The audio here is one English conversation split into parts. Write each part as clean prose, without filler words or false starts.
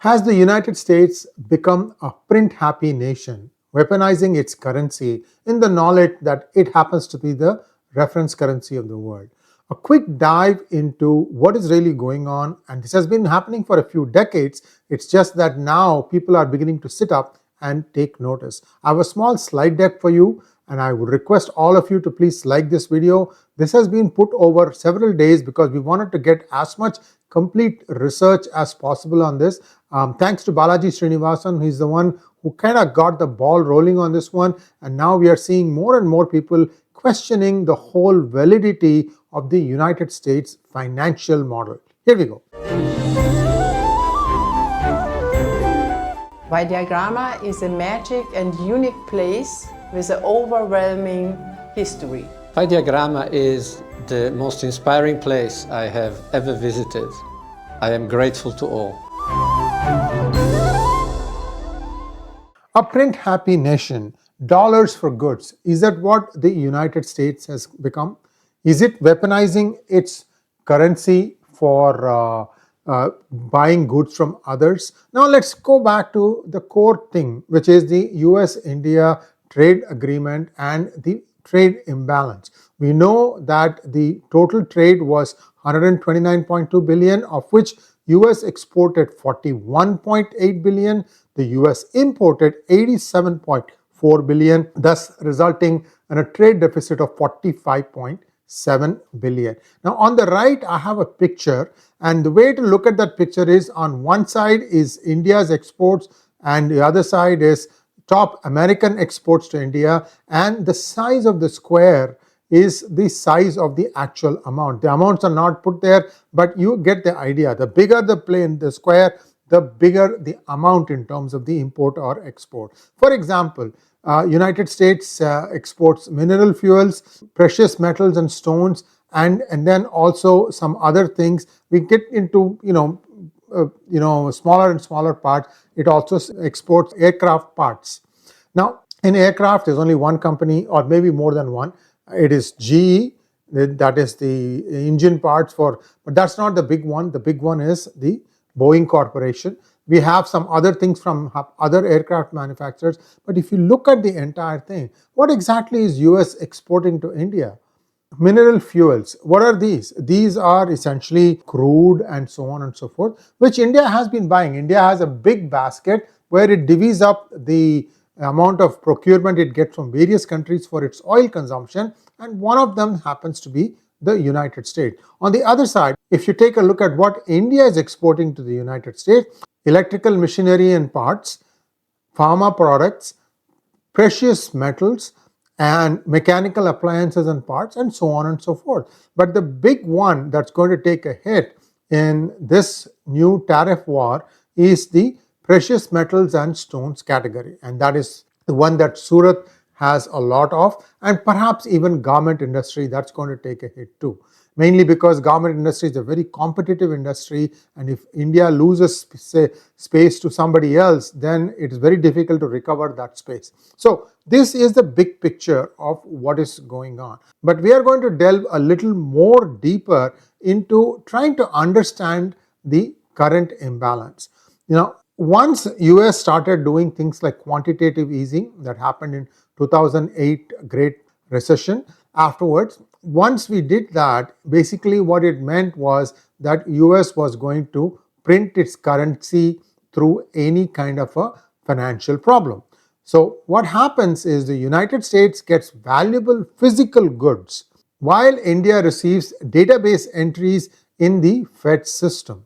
Has the United States become a print-happy nation, weaponizing its currency in the knowledge that it happens to be the reference currency of the world? A quick dive into what is really going on, and this has been happening for a few decades. It's just that now people are beginning to sit up and take notice. I have a small slide deck for you, and I would request all of you to please like this video. This has been put over several days because we wanted to get as much complete research as possible on this. Thanks to Balaji Srinivasan, he's the one who kind of got the ball rolling on this one, and now we are seeing more and more people questioning the whole validity of the United States financial model. Here we go. Weaponizing is a magic and unique place with an overwhelming history. Weaponizing is the most inspiring place I have ever visited. I am grateful to all. A print-happy nation, dollars for goods. Is that what the United States has become? Is it weaponizing its currency for buying goods from others? Now let's go back to the core thing, which is the US-India trade agreement and the trade imbalance. We know that the total trade was 129.2 billion, of which US exported 41.8 billion, the US imported 87.4 billion, thus resulting in a trade deficit of 45.7 billion. Now on the right I have a picture, and the way to look at that picture is on one side is India's exports and the other side is top American exports to India, and the size of the square is the size of the actual amount. The amounts are not put there, but you get the idea. The bigger the plane, the square, the bigger the amount in terms of the import or export. For example, United States exports mineral fuels, precious metals and stones, and then also some other things. We get into smaller and smaller parts. It also exports aircraft parts. Now in aircraft there's only one company, or maybe more than one. It is GE, that is the engine parts for, but that's not the big one. The big one is the Boeing Corporation. We have some other things from other aircraft manufacturers, but if you look at the entire thing, what exactly is US exporting to India? Mineral fuels. What are these? These are essentially crude and so on and so forth, which India has been buying. India has a big basket where it divvies up the amount of procurement it gets from various countries for its oil consumption, and one of them happens to be the United States. On the other side, if you take a look at what India is exporting to the United States, electrical machinery and parts, pharma products, precious metals, and mechanical appliances and parts, and so on and so forth. But the big one that's going to take a hit in this new tariff war is the precious metals and stones category, and that is the one that Surat has a lot of, and perhaps even garment industry, that's going to take a hit too, mainly because garment industry is a very competitive industry, and if India loses space to somebody else, then it is very difficult to recover that space. So this is the big picture of what is going on, but we are going to delve a little more deeper into trying to understand the current imbalance. Once US started doing things like quantitative easing, that happened in 2008 Great Recession. Afterwards, once we did that, basically what it meant was that US was going to print its currency through any kind of a financial problem. So what happens is the United States gets valuable physical goods while India receives database entries in the Fed system.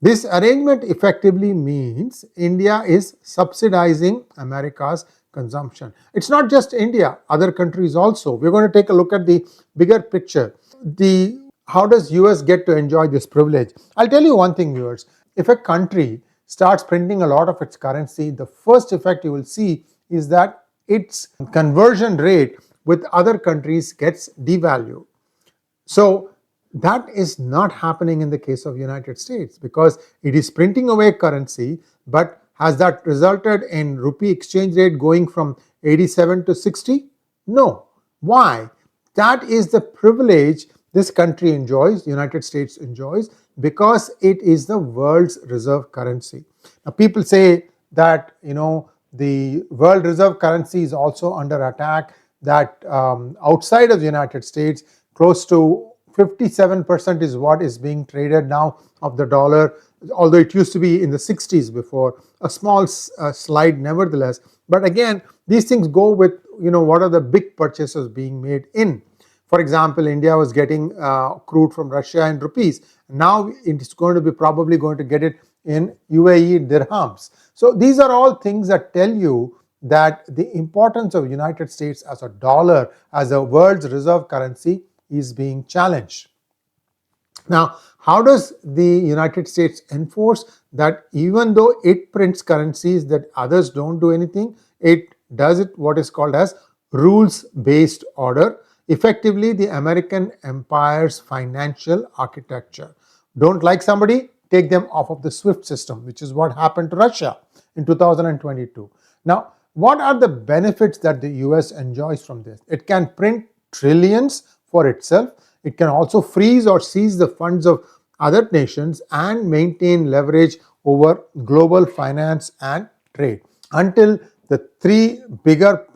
This arrangement effectively means India is subsidizing America's consumption. It's not just India, other countries also. We're going to take a look at the bigger picture. How does US get to enjoy this privilege? I'll tell you one thing, viewers. If a country starts printing a lot of its currency, the first effect you will see is that its conversion rate with other countries gets devalued. So that is not happening in the case of United States, because it is printing away currency, but has that resulted in rupee exchange rate going from 87 to 60? No. Why? That is the privilege this country enjoys, United States enjoys, because it is the world's reserve currency. Now people say that the world reserve currency is also under attack, that outside of the United States close to 57% is what is being traded now of the dollar, although it used to be in the 60s before. A small slide nevertheless, but again these things go with what are the big purchases being made in. For example, India was getting crude from Russia in rupees. Now it's going to be probably going to get it in UAE dirhams. So these are all things that tell you that the importance of United States as a dollar, as a world's reserve currency, is being challenged. Now, how does the United States enforce that? Even though it prints currencies that others don't do anything, it does it what is called as rules-based order, effectively the American empire's financial architecture. Don't like somebody, take them off of the SWIFT system, which is what happened to Russia in 2022. Now, what are the benefits that the US enjoys from this? It can print trillions for itself. It can also freeze or seize the funds of other nations and maintain leverage over global finance and trade. Until the three bigger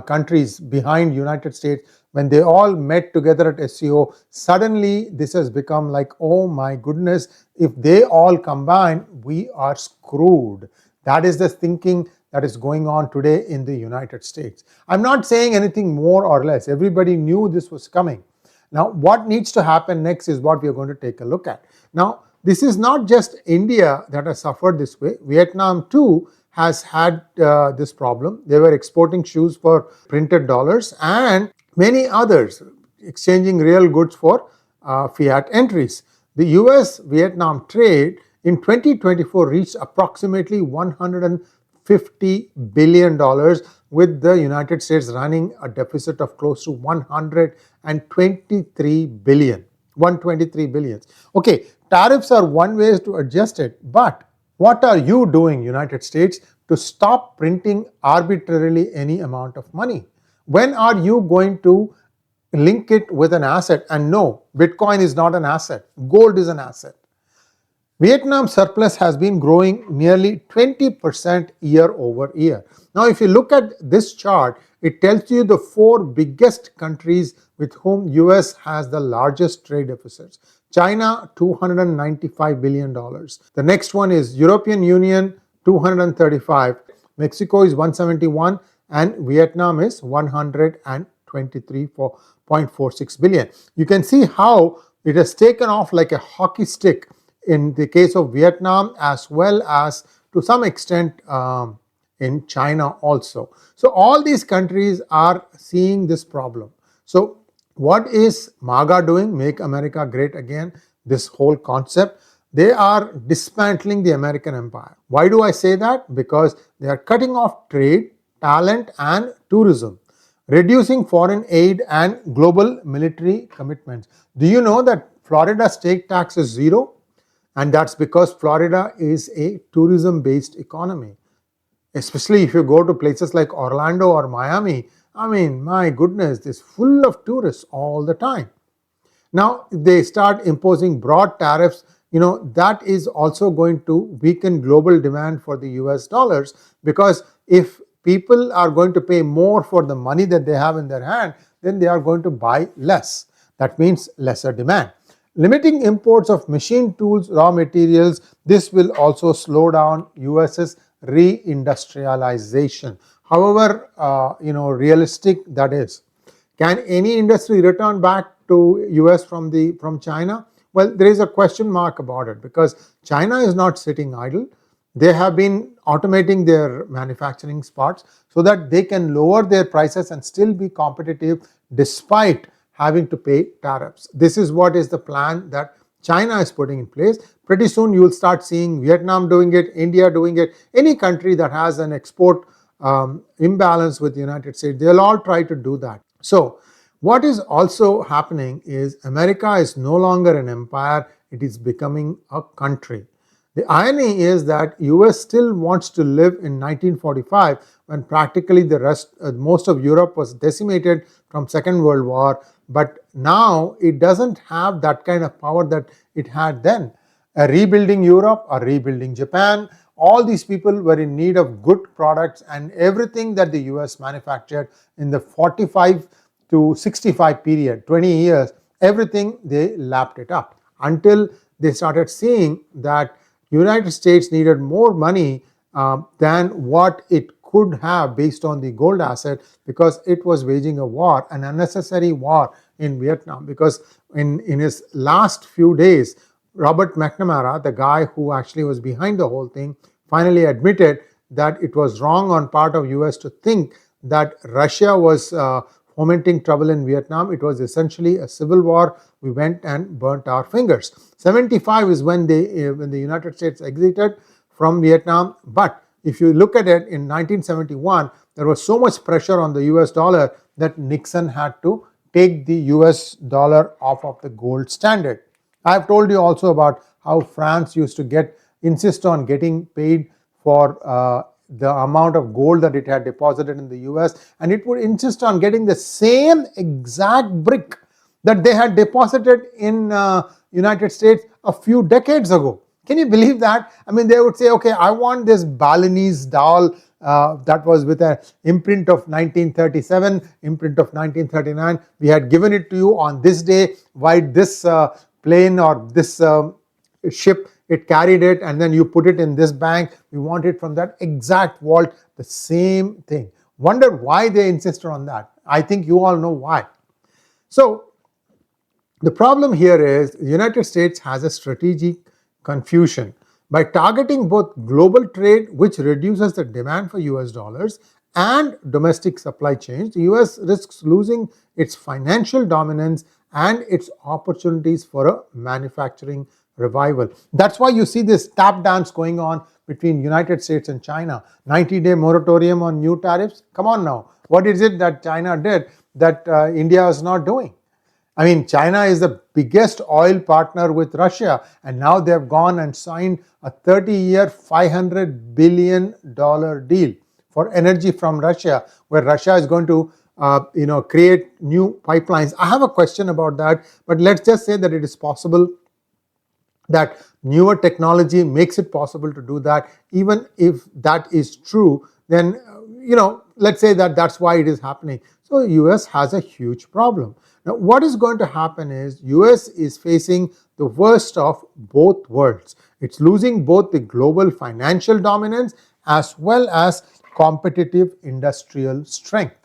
countries behind United States, when they all met together at SCO, suddenly this has become like, oh my goodness, if they all combine, we are screwed. That is the thinking that is going on today in the United States. I'm not saying anything more or less. Everybody knew this was coming. Now, what needs to happen next is what we are going to take a look at. Now, this is not just India that has suffered this way. Vietnam too has had this problem. They were exporting shoes for printed dollars, and many others exchanging real goods for fiat entries. The US-Vietnam trade in 2024 reached approximately $150 billion, with the United States running a deficit of close to 123 billion. 123 billion. Okay, tariffs are one way to adjust it, but what are you doing, United States, to stop printing arbitrarily any amount of money? When are you going to link it with an asset? And no, Bitcoin is not an asset. Gold is an asset. Vietnam's surplus has been growing nearly 20% year over year. Now, if you look at this chart, it tells you the four biggest countries with whom US has the largest trade deficits. China, $295 billion. The next one is European Union, 235. Mexico is 171, and Vietnam is 123.46 billion. You can see how it has taken off like a hockey stick in the case of Vietnam, as well as to some extent in China also. So all these countries are seeing this problem. So what is MAGA doing? Make America Great Again. This whole concept. They are dismantling the American empire. Why do I say that? Because they are cutting off trade, talent, and tourism, reducing foreign aid and global military commitments. Do you know that Florida state tax is zero? And that's because Florida is a tourism-based economy. Especially if you go to places like Orlando or Miami, I mean, my goodness, it's full of tourists all the time. Now, if they start imposing broad tariffs, that is also going to weaken global demand for the US dollars, because if people are going to pay more for the money that they have in their hand, then they are going to buy less. That means lesser demand. Limiting imports of machine tools, raw materials, this will also slow down US's reindustrialization. However, realistic that is. Can any industry return back to US from China? Well, there is a question mark about it, because China is not sitting idle. They have been automating their manufacturing spots so that they can lower their prices and still be competitive despite having to pay tariffs. This is what is the plan that China is putting in place. Pretty soon you will start seeing Vietnam doing it, India doing it, any country that has an export imbalance with the United States, they'll all try to do that. So what is also happening is America is no longer an empire, it is becoming a country. The irony is that US still wants to live in 1945, when practically most of Europe was decimated from Second World War but now it doesn't have that kind of power that it had then. Rebuilding Europe or rebuilding Japan, all these people were in need of good products, and everything that the US manufactured in the 45 to 65 period, 20 years, everything they lapped it up until they started seeing that United States needed more money than what it could have based on the gold asset, because it was waging a war, an unnecessary war in Vietnam. Because in his last few days, Robert McNamara, the guy who actually was behind the whole thing, finally admitted that it was wrong on part of US to think that Russia was fomenting trouble in Vietnam. It was essentially a civil war. We went and burnt our fingers. 75 is when the United States exited from Vietnam. But if you look at it, in 1971, there was so much pressure on the US dollar that Nixon had to take the US dollar off of the gold standard. I've told you also about how France used to insist on getting paid for the amount of gold that it had deposited in the US, and it would insist on getting the same exact brick that they had deposited in United States a few decades ago. Can you believe that? I mean, they would say, okay, I want this Balinese doll that was with an imprint of 1937, imprint of 1939. We had given it to you on this day. Why this plane or this ship, it carried it, and then you put it in this bank. We want it from that exact vault, the same thing. Wonder why they insisted on that. I think you all know why. So the problem here is the United States has a strategic confusion. By targeting both global trade, which reduces the demand for US dollars, and domestic supply chains, the US risks losing its financial dominance and its opportunities for a manufacturing revival. That's why you see this tap dance going on between United States and China. 90-day moratorium on new tariffs. Come on now. What is it that China did that India is not doing? I mean, China is the biggest oil partner with Russia, and now they have gone and signed a 30-year, $500 billion deal for energy from Russia, where Russia is going to create new pipelines. I have a question about that, but let's just say that it is possible, that newer technology makes it possible to do that. Even if that is true, then let's say that that's why it is happening. So US has a huge problem. Now, what is going to happen is US is facing the worst of both worlds. It's losing both the global financial dominance as well as competitive industrial strength.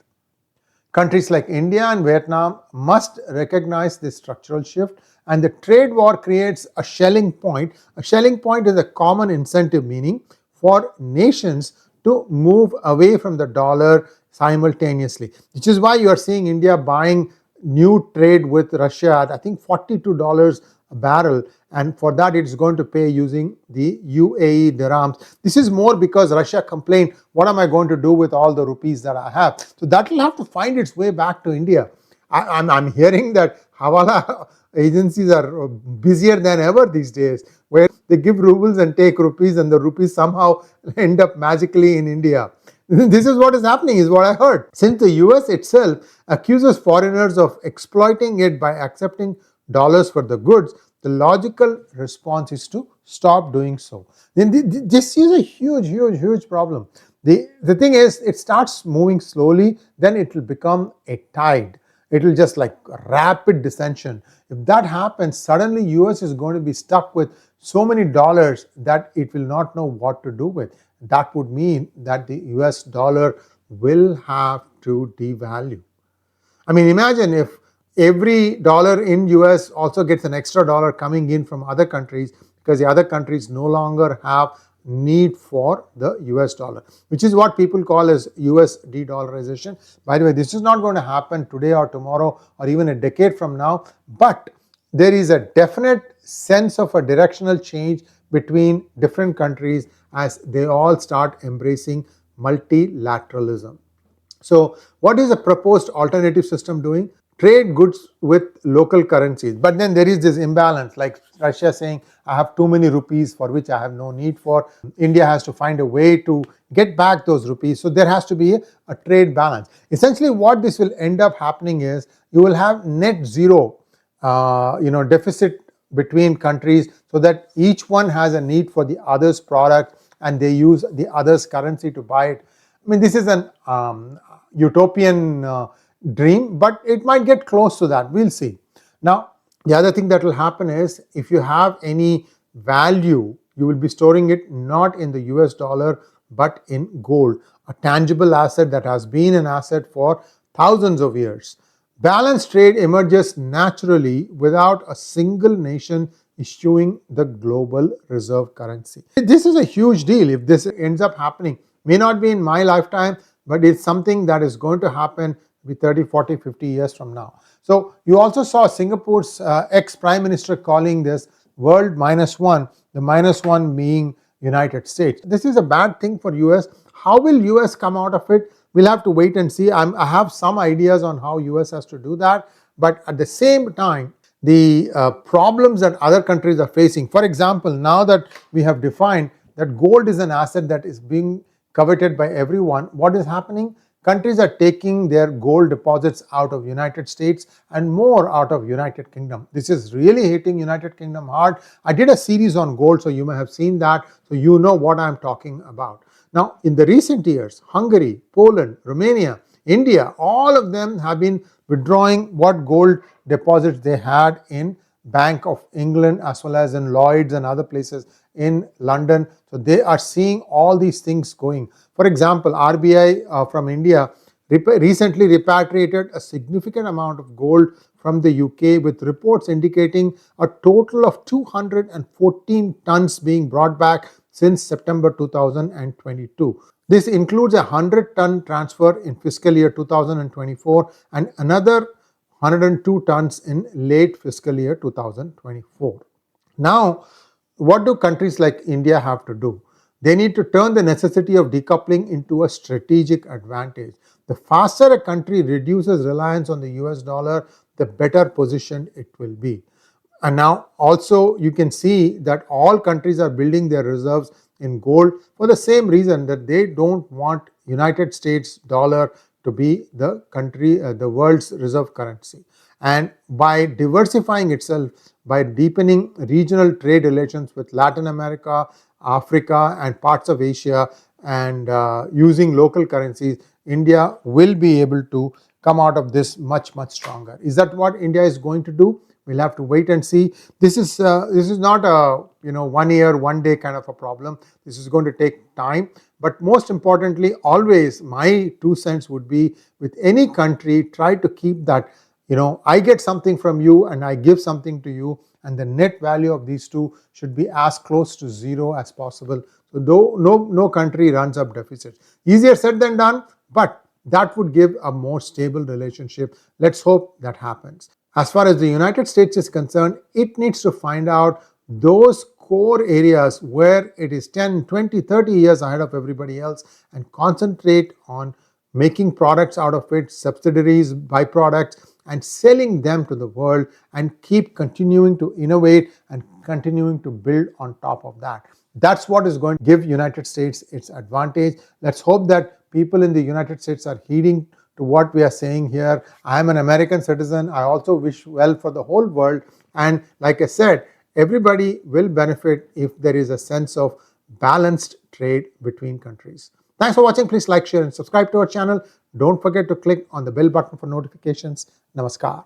Countries like India and Vietnam must recognize this structural shift, and the trade war creates a Schelling point. A Schelling point is a common incentive, meaning for nations to move away from the dollar simultaneously, which is why you are seeing India buying new trade with Russia at, I think, $42 a barrel, and for that it's going to pay using the UAE dirhams. This is more because Russia complained, what am I going to do with all the rupees that I have? So that will have to find its way back to India. I'm hearing that Hawala agencies are busier than ever these days, where they give rubles and take rupees, and the rupees somehow end up magically in India. This is what is happening, is what I heard. Since the US itself accuses foreigners of exploiting it by accepting dollars for the goods, the logical response is to stop doing so. Then this is a huge problem. The thing is, it starts moving slowly, then it will become a tide. It will just like rapid descension. If that happens, suddenly US is going to be stuck with so many dollars that it will not know what to do with. That would mean that the US dollar will have to devalue. I mean, imagine if every dollar in US also gets an extra dollar coming in from other countries, because the other countries no longer have need for the US dollar, which is what people call as US de-dollarization. By the way, this is not going to happen today or tomorrow or even a decade from now, but there is a definite sense of a directional change between different countries as they all start embracing multilateralism. So what is the proposed alternative system doing? trade goods with local currencies. But then there is this imbalance, like Russia saying, I have too many rupees for which I have no need for. India has to find a way to get back those rupees. So there has to be a trade balance. Essentially, what this will end up happening is you will have net zero deficit between countries, so that each one has a need for the other's product and they use the other's currency to buy it. I mean, this is an utopian dream, but it might get close to that. We'll see. Now, the other thing that will happen is, if you have any value, you will be storing it not in the US dollar but in gold, a tangible asset that has been an asset for thousands of years. Balanced trade emerges naturally without a single nation issuing the global reserve currency. This is a huge deal if this ends up happening. May not be in my lifetime, but it's something that is going to happen with 30, 40, 50 years from now. So you also saw Singapore's ex-prime minister calling this world -1, the -1 being United States. This is a bad thing for US. How will US come out of it? We'll have to wait and see. I have some ideas on how US has to do that, but at the same time, the problems that other countries are facing. For example, now that we have defined that gold is an asset that is being coveted by everyone, what is happening? Countries are taking their gold deposits out of United States and more out of United Kingdom. This is really hitting United Kingdom hard. I did a series on gold, so you may have seen that, so you know what I'm talking about. Now, in the recent years, Hungary, Poland, Romania, India, all of them have been withdrawing what gold deposits they had in Bank of England as well as in Lloyd's and other places in London. So they are seeing all these things going. For example, RBI from India recently repatriated a significant amount of gold from the UK, with reports indicating a total of 214 tons being brought back since September 2022. This includes a 100-ton transfer in fiscal year 2024 and another 102 tons in late fiscal year 2024. Now, what do countries like India have to do? They need to turn the necessity of decoupling into a strategic advantage. The faster a country reduces reliance on the US dollar, the better positioned it will be. And now also you can see that all countries are building their reserves in gold for the same reason, that they don't want United States dollar to be the world's reserve currency. And by diversifying itself, by deepening regional trade relations with Latin America, Africa and parts of Asia, and using local currencies, India will be able to come out of this much stronger. Is that what India is going to do? We'll have to wait and see. This is not a 1 year, 1 day kind of a problem. This is going to take time. But most importantly, always my 2 cents would be, with any country, try to keep that, I get something from you and I give something to you, and the net value of these two should be as close to zero as possible. So though no country runs up deficits. Easier said than done, but that would give a more stable relationship. Let's hope that happens. As far as the United States is concerned, it needs to find out those core areas where it is 10, 20, 30 years ahead of everybody else and concentrate on making products out of it, subsidiaries, byproducts, and selling them to the world, and keep continuing to innovate and continuing to build on top of that. That's what is going to give United States its advantage. Let's hope that people in the United States are heeding to what we are saying here. I am an American citizen. I also wish well for the whole world. And like I said, everybody will benefit if there is a sense of balanced trade between countries. Thanks for watching. Please like, share, and subscribe to our channel. Don't forget to click on the bell button for notifications. Namaskar.